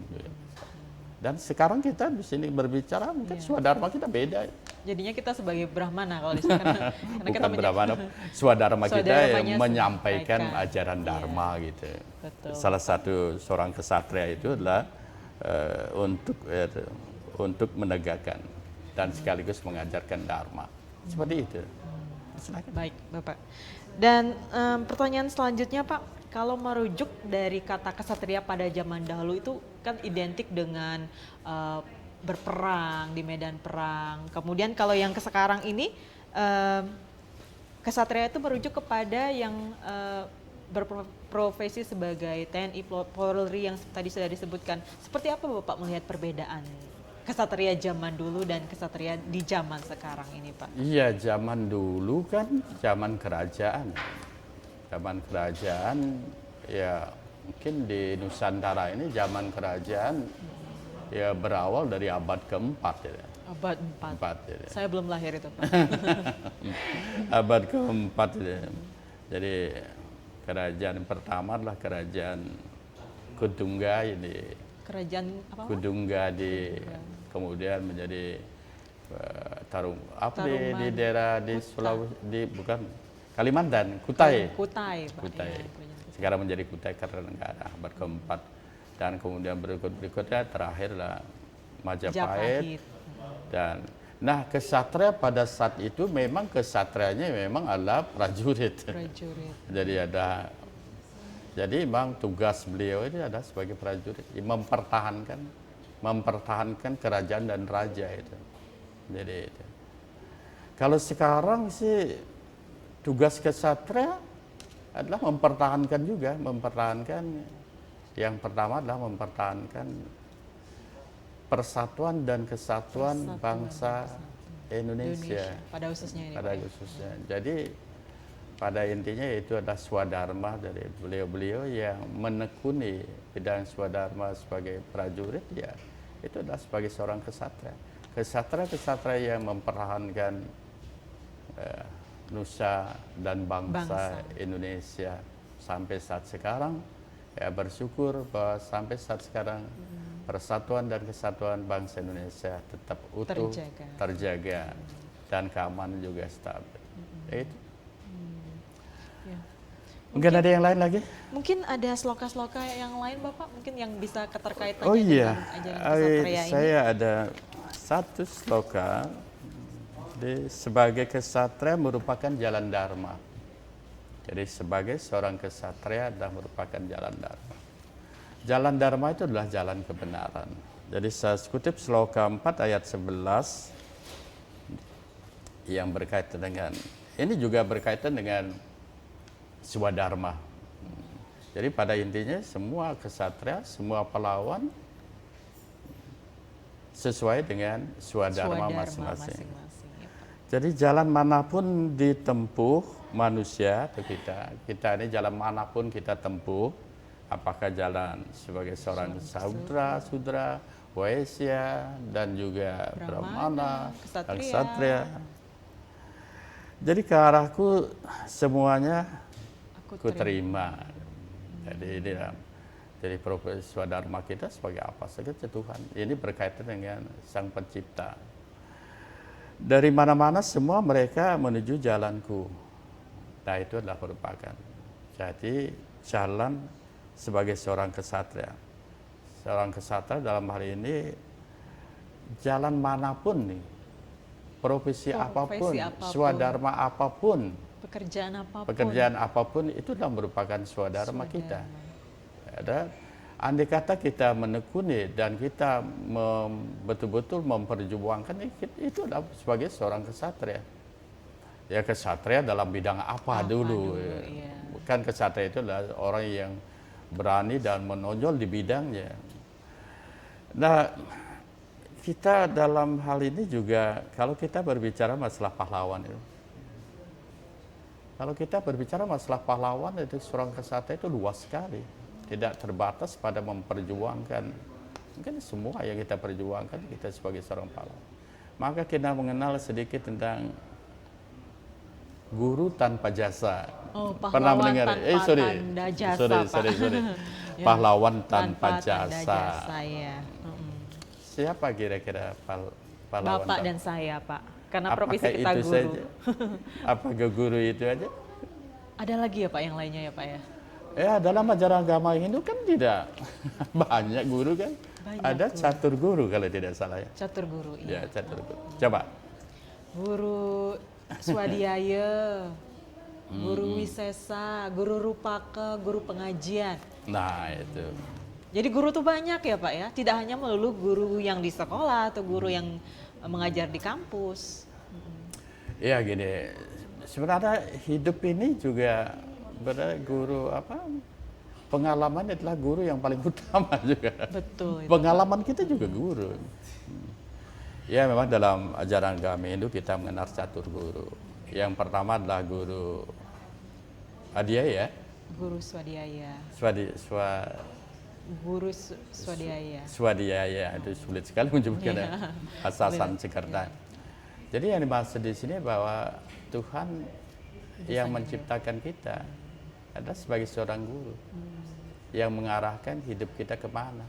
Speaker 2: Dan sekarang kita di sini berbicara mungkin swadharma kita beda.
Speaker 1: Jadinya kita sebagai Brahmana kalau di sini karena kita
Speaker 2: Bukan Brahmana, swadharma kita yang
Speaker 1: Swadharmanya
Speaker 2: menyampaikan
Speaker 1: sampaikan.
Speaker 2: ajaran
Speaker 1: Iya.
Speaker 2: dharma gitu.
Speaker 1: Betul.
Speaker 2: Salah satu seorang kesatria itu adalah untuk menegakkan dan sekaligus mengajarkan dharma. Seperti itu. Silakan.
Speaker 1: Baik, Bapak. Dan pertanyaan selanjutnya, Pak, kalau merujuk dari kata kesatria pada zaman dahulu itu kan identik dengan berperang di medan perang. Kemudian kalau yang sekarang ini kesatria itu merujuk kepada yang berprofesi sebagai TNI Polri yang tadi sudah disebutkan. Seperti apa Bapak melihat perbedaan kesatria zaman dulu dan kesatria di zaman sekarang ini, Pak?
Speaker 2: Iya, zaman dulu kan zaman kerajaan. Zaman kerajaan ya mungkin di Nusantara ini zaman kerajaan ya berawal dari abad keempat ya.
Speaker 1: Abad 4.
Speaker 2: Ya.
Speaker 1: Saya belum lahir itu, Pak.
Speaker 2: Abad keempat ya. Jadi kerajaan pertama adalah kerajaan Kudungga ini.
Speaker 1: Kerajaan apa, Pak?
Speaker 2: Kudungga kemudian menjadi di
Speaker 1: Taruman.
Speaker 2: daerah di Sulawesi bukan Kalimantan, Kutai.
Speaker 1: Kutai, Pak.
Speaker 2: Kutai.
Speaker 1: Ya, kerajaan Kutai.
Speaker 2: Sekarang menjadi Kutai Kartanegara abad keempat. Dan kemudian berikutnya terakhirlah Majapahit. Dan nah kesatria pada saat itu memang kesatrianya memang adalah prajurit.
Speaker 1: Prajurit.
Speaker 2: Jadi memang tugas beliau ini adalah sebagai prajurit, mempertahankan kerajaan dan raja itu. Jadi itu. Kalau sekarang sih tugas kesatria adalah mempertahankan yang pertama adalah mempertahankan persatuan dan kesatuan bangsa Indonesia.
Speaker 1: Pada khususnya ini,
Speaker 2: Pada
Speaker 1: Pak.
Speaker 2: khususnya. Jadi pada intinya itu adalah swadharma dari beliau-beliau yang menekuni bidang swadharma sebagai prajurit ya. Itu adalah sebagai seorang kesatria. Kesatria yang mempertahankan nusa dan bangsa Indonesia sampai saat sekarang ya bersyukur bahwa sampai saat sekarang persatuan dan kesatuan bangsa Indonesia tetap utuh terjaga dan keamanan juga stabil. Itu.
Speaker 1: Ya.
Speaker 2: Mungkin ada yang lain lagi?
Speaker 1: Mungkin ada sloka-sloka yang lain Bapak mungkin yang bisa keterkaitannya
Speaker 2: Oh iya,
Speaker 1: dengan ajaran kesatria ini.
Speaker 2: saya ada satu sloka. Sebagai kesatria merupakan jalan dharma. Jadi sebagai seorang kesatria adalah merupakan jalan dharma. Jalan dharma itu adalah jalan kebenaran. Jadi saya kutip sloka 4 ayat 11 yang berkaitan dengan, ini juga berkaitan dengan swadharma. Jadi pada intinya semua kesatria, semua pahlawan sesuai dengan swadharma masing-masing. Jadi jalan manapun ditempuh manusia atau kita ini jalan manapun kita tempuh, apakah jalan sebagai seorang sudra, waisya, dan juga brahmana, ksatria. Jadi ke arahku semuanya aku terima. Jadi profesi swadharma kita sebagai apa saja Tuhan. Ini berkaitan dengan Sang Pencipta. Dari mana-mana semua mereka menuju jalanku. Nah itu adalah merupakan. Jadi jalan sebagai seorang kesatria. Seorang kesatria dalam hal ini jalan manapun nih. Profesi apapun, swadharma apapun. Pekerjaan apapun itu adalah merupakan swadharma kita. Andai kata kita menekuni dan kita betul-betul memperjuangkan itu adalah sebagai seorang kesatria. Ya kesatria dalam bidang apa dulu ya.
Speaker 1: Iya.
Speaker 2: Bukan kesatria itu adalah orang yang berani dan menonjol di bidangnya. Nah, kita dalam hal ini juga kalau kita berbicara masalah pahlawan itu. Kalau kita berbicara masalah pahlawan itu seorang kesatria itu luas sekali. Tidak terbatas pada memperjuangkan Mungkin semua yang kita perjuangkan kita sebagai seorang pahlawan. Maka kita mengenal sedikit tentang guru tanpa jasa.
Speaker 1: Oh,
Speaker 2: Pernah
Speaker 1: pahlawan
Speaker 2: mendengar?
Speaker 1: tanpa tanda jasa, Pak.
Speaker 2: Ya. Pahlawan tanpa
Speaker 1: tanda
Speaker 2: jasa.
Speaker 1: jasa ya.
Speaker 2: Siapa kira-kira pahlawan?
Speaker 1: Bapak dan saya, Pak. Karena
Speaker 2: Apakah
Speaker 1: profesi kita
Speaker 2: itu
Speaker 1: guru.
Speaker 2: saja? Apakah guru itu aja?
Speaker 1: Ada lagi ya Pak yang lainnya ya Pak ya?
Speaker 2: Ya, dalam ajaran agama Hindu kan tidak banyak guru kan.
Speaker 1: Banyak
Speaker 2: Ada
Speaker 1: guru.
Speaker 2: catur guru kalau tidak salah ya.
Speaker 1: Catur guru,
Speaker 2: Ya,
Speaker 1: iya.
Speaker 2: catur guru. Coba.
Speaker 1: Guru Swadhyaya, guru Wisesa, guru Rupaka, guru pengajian.
Speaker 2: Nah, itu.
Speaker 1: Jadi guru tuh banyak ya Pak ya? Tidak hanya melulu guru yang di sekolah atau guru yang mengajar di kampus.
Speaker 2: Ya gini, sebenarnya hidup ini juga guru pengalaman adalah guru yang paling utama juga.
Speaker 1: Betul. Itu,
Speaker 2: Pengalaman kita juga guru. Ya memang dalam ajaran agama Hindu kita mengenal catur guru. Yang pertama adalah guru Adhyaya,
Speaker 1: Guru Swadhyaya. Guru Swadhyaya.
Speaker 2: Swadhyaya itu sulit sekali menyebutkan
Speaker 1: Iya.
Speaker 2: bahasa Sanskerta. Jadi yang dimaksud di sini bahwa Tuhan yang menciptakan kita adalah sebagai seorang guru yang mengarahkan hidup kita kemana.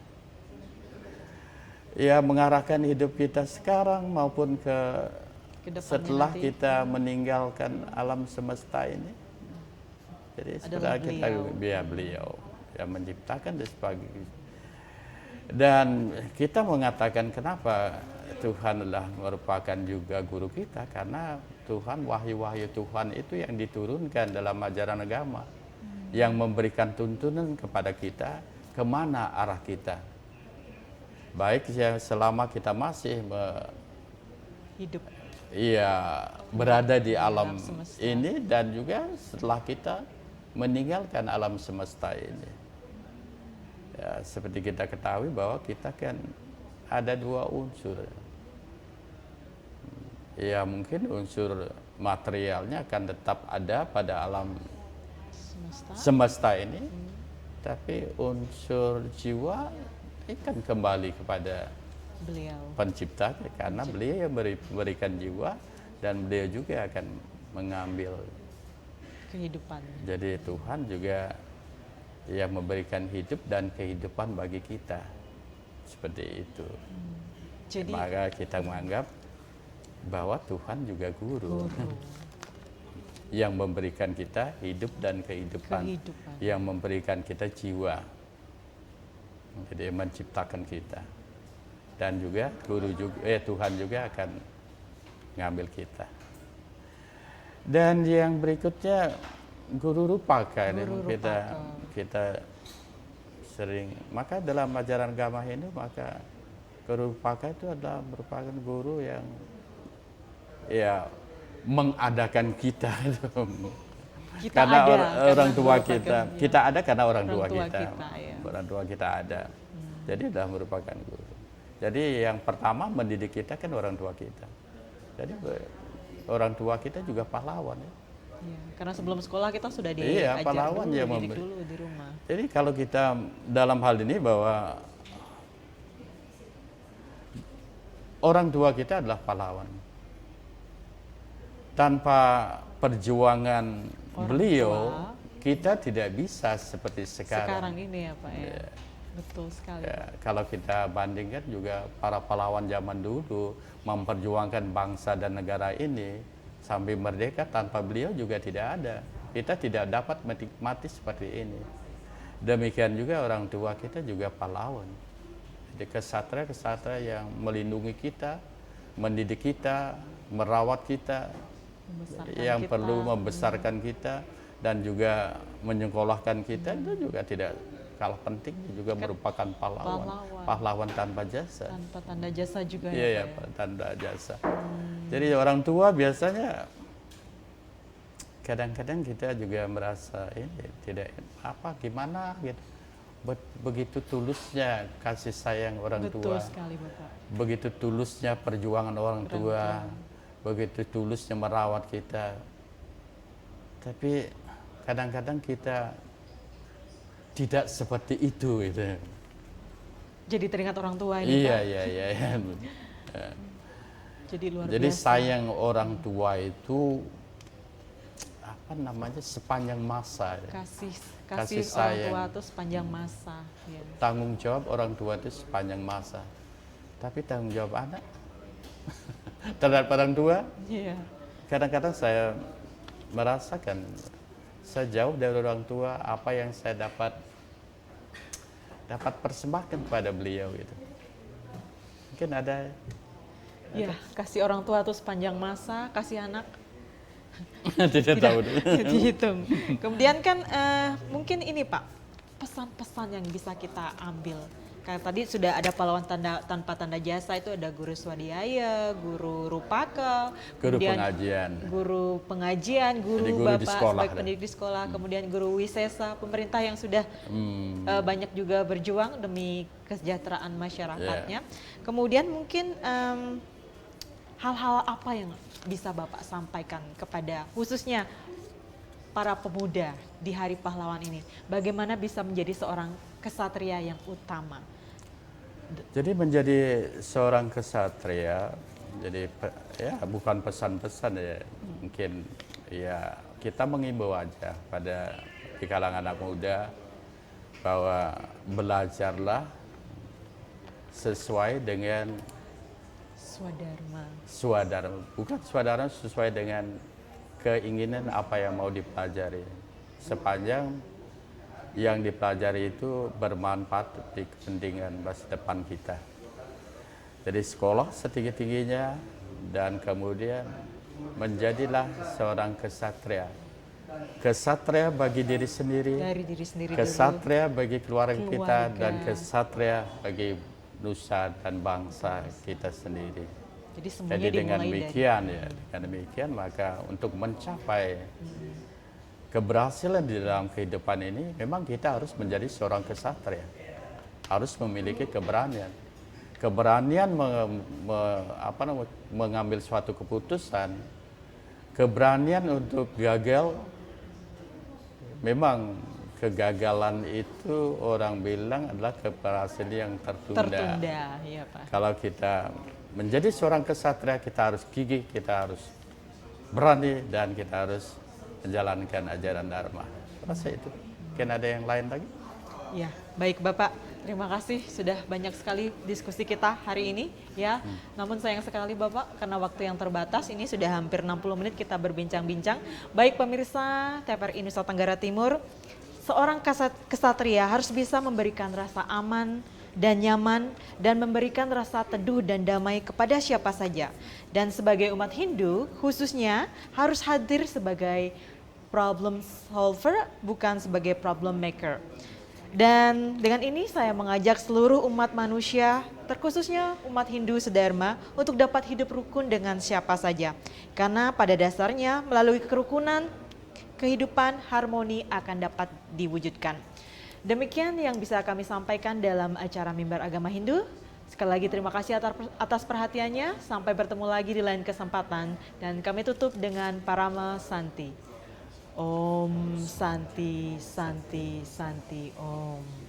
Speaker 2: Ya mengarahkan hidup kita sekarang maupun
Speaker 1: Kedepannya
Speaker 2: setelah
Speaker 1: nanti.
Speaker 2: kita meninggalkan alam semesta ini. Jadi setelah kita beliau yang menciptakan dan sebagainya. Dan kita mengatakan kenapa Tuhan adalah merupakan juga guru kita, karena Tuhan, wahyu-wahyu Tuhan itu yang diturunkan dalam ajaran agama, yang memberikan tuntunan kepada kita kemana arah kita. Baik selama kita masih
Speaker 1: Hidup.
Speaker 2: berada di alam
Speaker 1: semesta.
Speaker 2: ini dan juga setelah kita meninggalkan alam semesta ini. Ya, seperti kita ketahui bahwa kita kan ada dua unsur. Ya mungkin unsur materialnya akan tetap ada pada alam semesta ini, tapi unsur jiwa ini kan kembali kepada
Speaker 1: Beliau.
Speaker 2: pencipta, karena beliau yang memberikan jiwa dan beliau juga akan mengambil.
Speaker 1: Kehidupan.
Speaker 2: Jadi Tuhan juga yang memberikan hidup dan kehidupan bagi kita, seperti itu.
Speaker 1: Jadi
Speaker 2: Maka kita menganggap bahwa Tuhan juga guru, yang memberikan kita hidup dan kehidupan, yang memberikan kita jiwa, jadi menciptakan kita. Dan juga Tuhan juga akan ngambil kita. Dan yang berikutnya guru Rupaka ini kita sering, maka dalam ajaran agama Hindu maka guru Rupaka itu adalah merupakan guru yang mengadakan kita. Karena orang tua kita ada karena orang tua kita. Orang tua kita ada. Jadi sudah merupakan guru. Jadi yang pertama mendidik kita kan orang tua kita. Jadi orang tua kita juga pahlawan ya.
Speaker 1: Iya, karena sebelum sekolah kita sudah diajar
Speaker 2: pahlawan
Speaker 1: dulu,
Speaker 2: yang
Speaker 1: dididik dulu di rumah.
Speaker 2: Jadi kalau kita dalam hal ini bahwa orang tua kita adalah pahlawan. Tanpa perjuangan beliau, kita tidak bisa seperti sekarang.
Speaker 1: Sekarang ini ya Pak ya. Betul sekali.
Speaker 2: Ya, kalau kita bandingkan juga para pahlawan zaman dulu memperjuangkan bangsa dan negara ini sampai merdeka, tanpa beliau juga tidak ada. Kita tidak dapat menikmati seperti ini. Demikian juga orang tua kita juga pahlawan. Jadi kesatria yang melindungi kita, mendidik kita, merawat kita, yang perlu membesarkan kita dan juga menyekolahkan kita, itu juga tidak kalah penting, juga merupakan pahlawan tanpa jasa.
Speaker 1: Tanpa tanda jasa juga
Speaker 2: ya. Iya, tanda jasa. Jadi orang tua biasanya kadang-kadang kita juga merasa ini tidak gimana gitu. Begitu tulusnya kasih sayang orang tua.
Speaker 1: Betul sekali Bapak.
Speaker 2: Begitu tulusnya perjuangan orang tua. Begitu tulusnya merawat kita. Tapi kadang-kadang kita tidak seperti itu gitu.
Speaker 1: Jadi teringat orang tua ini,
Speaker 2: Iya,
Speaker 1: Pak.
Speaker 2: iya, iya, iya.
Speaker 1: Jadi luar
Speaker 2: Jadi
Speaker 1: biasa.
Speaker 2: sayang orang tua itu apa namanya sepanjang masa. Ya.
Speaker 1: Kasih
Speaker 2: Kasih
Speaker 1: orang
Speaker 2: sayang.
Speaker 1: tua itu sepanjang masa. Ya.
Speaker 2: Tanggung jawab orang tua itu sepanjang masa. Tapi tanggung jawab anak terhadap orang tua,
Speaker 1: Iya.
Speaker 2: kadang-kadang saya merasakan saya jauh dari orang tua, apa yang saya dapat persembahkan kepada beliau gitu. Mungkin ada
Speaker 1: Ya, kasih orang tua tuh sepanjang masa, kasih anak
Speaker 2: tidak tahu.
Speaker 1: dihitung. Kemudian kan mungkin ini Pak, pesan-pesan yang bisa kita ambil. Kayak tadi sudah ada pahlawan tanpa tanda jasa, itu ada guru swadhyaya, guru rupaka,
Speaker 2: Guru
Speaker 1: kemudian
Speaker 2: pengajian.
Speaker 1: guru pengajian, guru,
Speaker 2: Jadi guru di
Speaker 1: bapak
Speaker 2: sekolah,
Speaker 1: sebagai pendidik di sekolah, kemudian guru wisesa, pemerintah yang sudah banyak juga berjuang demi kesejahteraan masyarakatnya. Kemudian mungkin hal-hal apa yang bisa Bapak sampaikan kepada khususnya para pemuda di Hari Pahlawan ini? Bagaimana bisa menjadi seorang kesatria yang utama?
Speaker 2: Jadi menjadi seorang kesatria, jadi ya bukan pesan-pesan ya, mungkin ya kita mengimbau aja pada di kalangan anak muda bahwa belajarlah sesuai dengan swadharma, bukan swadharma sesuai dengan keinginan apa yang mau dipelajari. Sepanjang yang dipelajari itu bermanfaat di kepentingan masa depan kita. Jadi sekolah setinggi-tingginya dan kemudian menjadilah seorang kesatria. Kesatria bagi diri sendiri,
Speaker 1: Dari diri sendiri
Speaker 2: kesatria bagi keluarga kita,
Speaker 1: Keluarga.
Speaker 2: dan kesatria bagi nusa dan bangsa kita sendiri.
Speaker 1: Jadi semuanya
Speaker 2: Jadi dengan
Speaker 1: dimulai
Speaker 2: demikian ya, dengan demikian maka untuk mencapai keberhasilan di dalam kehidupan ini, memang kita harus menjadi seorang kesatria, harus memiliki keberanian, mengambil suatu keputusan, keberanian untuk gagal. Memang kegagalan itu orang bilang adalah keberhasilan yang
Speaker 1: tertunda, ya Pak.
Speaker 2: Kalau kita menjadi seorang kesatria, kita harus gigih, kita harus berani, dan kita harus menjalankan ajaran Dharma. Rasa itu. Mungkin ada yang lain lagi?
Speaker 1: Ya, baik Bapak. Terima kasih sudah banyak sekali diskusi kita hari ini ya. Namun sayang sekali Bapak karena waktu yang terbatas, ini sudah hampir 60 menit kita berbincang-bincang. Baik pemirsa TVRI Nusa Tenggara Timur, seorang kesatria harus bisa memberikan rasa aman dan nyaman dan memberikan rasa teduh dan damai kepada siapa saja. Dan sebagai umat Hindu khususnya harus hadir sebagai problem solver, bukan sebagai problem maker. Dan dengan ini saya mengajak seluruh umat manusia, terkhususnya umat Hindu sedharma, untuk dapat hidup rukun dengan siapa saja. Karena pada dasarnya melalui kerukunan, kehidupan harmoni akan dapat diwujudkan. Demikian yang bisa kami sampaikan dalam acara Mimbar Agama Hindu. Sekali lagi terima kasih atas perhatiannya. Sampai bertemu lagi di lain kesempatan. Dan kami tutup dengan Parama Santi. Om Santi Santi Santi Om.